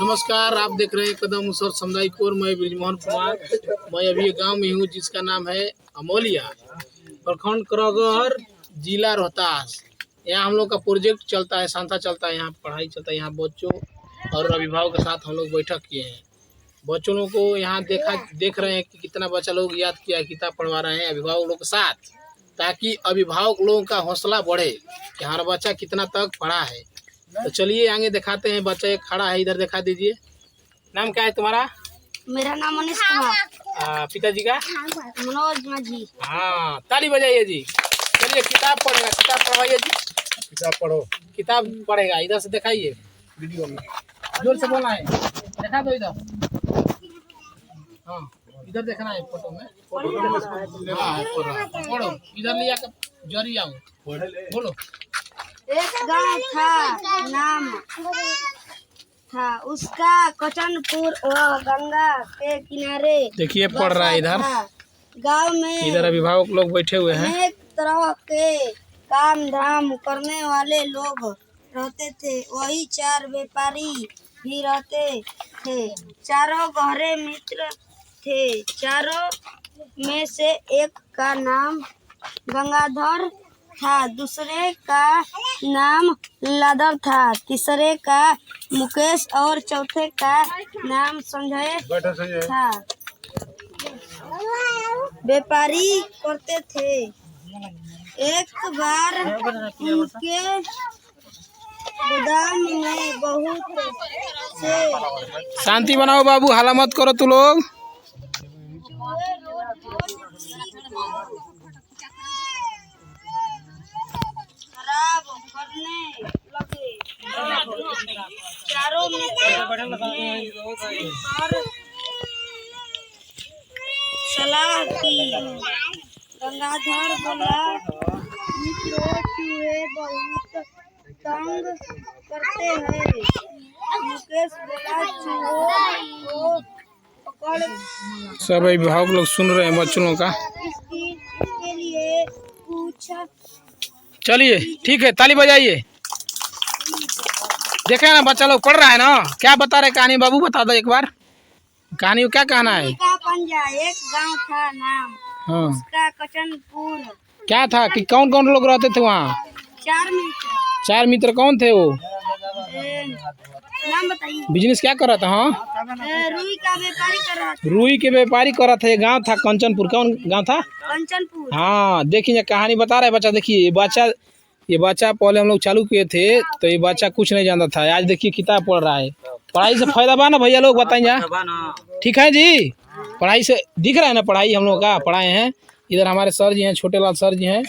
नमस्कार, आप देख रहे हैं कदम उसर सामुदायिक कोर। मैं ब्रिजमोहन कुमार। मैं अभी गांव में हूँ जिसका नाम है अमोलिया, प्रखंड करगहर, जिला रोहतास। यहाँ हम लोग का प्रोजेक्ट चलता है, संस्था चलता है, यहाँ पढ़ाई चलता है। यहाँ बच्चों और अभिभावक के साथ हम लोग बैठक किए हैं। बच्चों लोग को यहाँ देख रहे हैं कि कितना बच्चा लोग याद किया, किताब पढ़वा रहे हैं अभिभावक लोग के साथ, ताकि अभिभावक लोगों का हौसला बढ़े कि हमारा बच्चा कितना तक पढ़ा है। तो चलिए आगे दिखाते हैं। बच्चा एक खड़ा है, इधर दिखा दीजिए। नाम क्या है तुम्हारा? मेरा नाम मनीष कुमार। पिताजी का? मनोज माझी। हाँ, ताली बजाइए जी। चलिए किताब पढ़ेगा, किताब पढ़वाइए जी। किताब पढ़ो, किताब पढ़ेगा। इधर से दिखाइए वीडियो में, जोर से बोलना है। दिखा दो इधर। हाँ, इधर देखना है फोटो में। हाँ, पढ़ो। इधर लिया कर जरी आओ, बोलो। एक गांव था, नाम था उसका कचनपुर, वह गंगा के किनारे। देखिए पढ़ रहा है इधर। गांव में इधर अभिभावक लोग बैठे हुए हैं। अनेक तरह के काम धाम करने वाले लोग रहते थे। वही 4 व्यापारी भी रहते थे। चारों गहरे मित्र थे। चारों में से एक का नाम गंगाधर था, दूसरे का नाम लादर था, तीसरे का मुकेश और चौथे का नाम संजय था। व्यापारी करते थे। एक बार उनके गोदाम में बहुत से शांति बनाओ बाबू, हल्ला मत करो तू लोग। खराब करने लगे। चारों मित्र पर सलाह की। गंगाधर बोला, मित्रों, चूहे बहुत तंग करते हैं। मुकेश बोला, चूहों को पकड़। सब अभिभावक लोग सुन रहे हैं बच्चों लोग का। इसके लिए पूछा। चलिए ठीक है, ताली बजाइए। देखे ना बच्चा लोग पढ़ रहा है ना। क्या बता रहे कहानी बाबू, बता दो एक बार कहानी को। क्या कहना है? का पंजा, एक गांव था, नाम हाँ, उसका कचनपुर। क्या था कि कौन कौन लोग रहते थे वहाँ? 4 मित्र। 4 मित्र कौन थे वो? नाम बताइए। बिजनेस क्या कर रहा था? हाँ, रुई का व्यापारी कर रहा था। रुई के व्यापारी कर रहा था। ये गाँव था कंचनपुर। कौन गाँव था? कंचनपुर। हाँ, देखिए कहानी बता रहा है बच्चा। देखिए ये बच्चा पहले हम लोग चालू किए थे तो ये बच्चा कुछ नहीं जानता था। आज देखिए किताब पढ़ रहा है। पढ़ाई से फायदा बा ना भैया लोग, बताइए। ठीक है जी, पढ़ाई से दिख रहा है ना, पढ़ाई हम लोग का पढ़ाए हैं। इधर हमारे सर जी हैं, छोटे लाल सर जी हैं।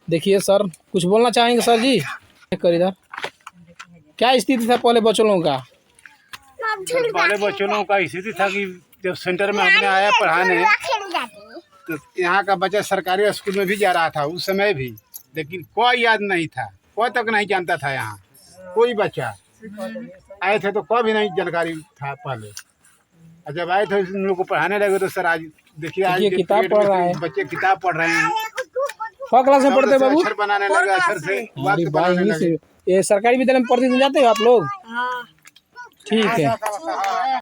देखिए सर कुछ बोलना चाहेंगे सर जी? कर इधर। क्या स्थिति था पहले बच्चों लोगों का? पहले बच्चों लोगों का स्थिति था कि जब सेंटर में हमने आया पढ़ाने, तो यहाँ का बच्चा सरकारी स्कूल में भी जा रहा था उस समय भी, लेकिन कोई याद नहीं था, कोई तक नहीं जानता था। यहाँ कोई बच्चा आए थे तो कोई भी नहीं जानकारी था पहले। और जब आए थे इन लोगों को पढ़ाने लगे तो सर आज देखिए, आज किताब पढ़ रहा है बच्चे किताब पढ़ रहे हैं। कौन क्लास में पढ़ते हैं बाबू? अक्षर बनाने लगे, अक्षर से बात बनाने लगे। ये सरकारी विद्यालय में प्रतिदिन जाते हो आप लोग? हाँ। ठीक है।